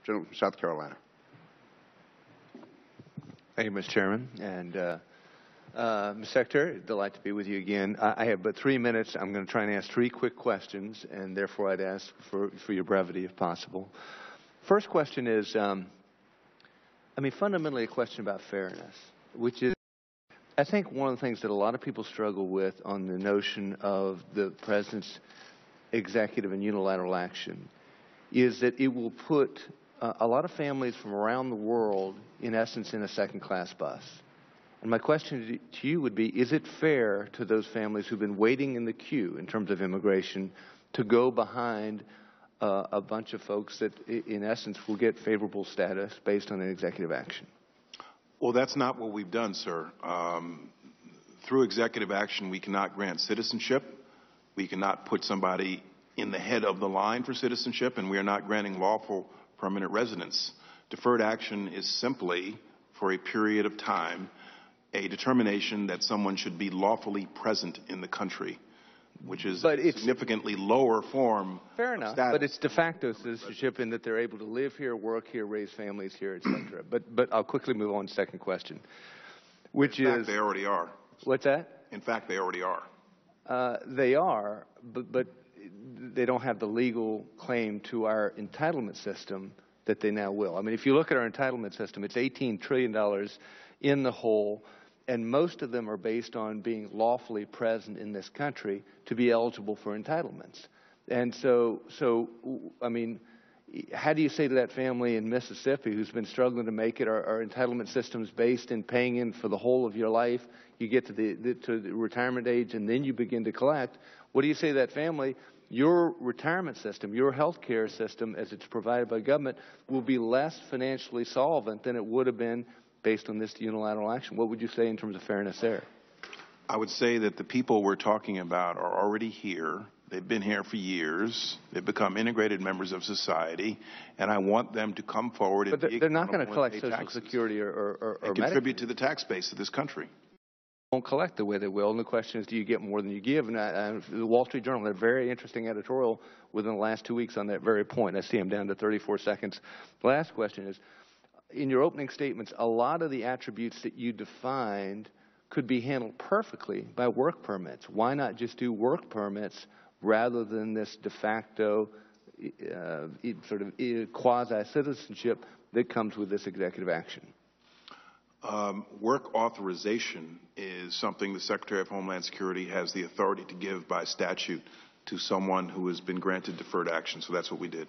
Gentleman from South Carolina. Thank you, Mr. Chairman. And Mr. Secretary, delight to be with you again. I have but 3 minutes. I'm going to try and ask 3 quick questions, and therefore I'd ask for your brevity if possible. First question is, fundamentally a question about fairness, which is, I think one of the things that a lot of people struggle with on the notion of the President's executive and unilateral action is that it will put a lot of families from around the world, in essence, in a second-class bus. And my question to you would be, is it fair to those families who've been waiting in the queue in terms of immigration to go behind a bunch of folks that, in essence, will get favorable status based on an executive action? Well, that's not what we've done, sir. Through executive action, we cannot grant citizenship. We cannot put somebody in the head of the line for citizenship, and we are not granting lawful permanent residence. Deferred action is simply, for a period of time, a determination that someone should be lawfully present in the country, which is a significantly lower form Fair enough, but it's de facto citizenship in that they're able to live here, work here, raise families here, etc. But I'll quickly move on to the second question, which is... In fact, they already are. What's that? In fact, they already are. They are, but they don't have the legal claim to our entitlement system that they now will. I mean, if you look at our entitlement system, it's $18 trillion in the hole, and most of them are based on being lawfully present in this country to be eligible for entitlements. And so I mean, how do you say to that family in Mississippi who's been struggling to make it, our entitlement system's based in paying in for the whole of your life, you get to the retirement age, and then you begin to collect. What do you say to that family? Your retirement system, your health care system, as it's provided by government, will be less financially solvent than it would have been based on this unilateral action. What would you say in terms of fairness there? I would say that the people we're talking about are already here. They've been here for years. They've become integrated members of society, and I want them to come forward and they're not going to collect Social Security or contribute to the tax base of this country. Won't collect the way they will, and the question is, do you get more than you give? And the Wall Street Journal had a very interesting editorial within the last 2 weeks on that very point. I see I'm down to 34 seconds. The last question is, in your opening statements, a lot of the attributes that you defined could be handled perfectly by work permits. Why not just do work permits rather than this de facto sort of quasi-citizenship that comes with this executive action? Work authorization is something the Secretary of Homeland Security has the authority to give by statute to someone who has been granted deferred action. So that's what we did.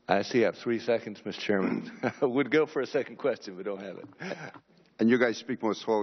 I see I have 3 seconds, Mr. Chairman. Would go for a second question, but don't have it. And you guys speak more slowly.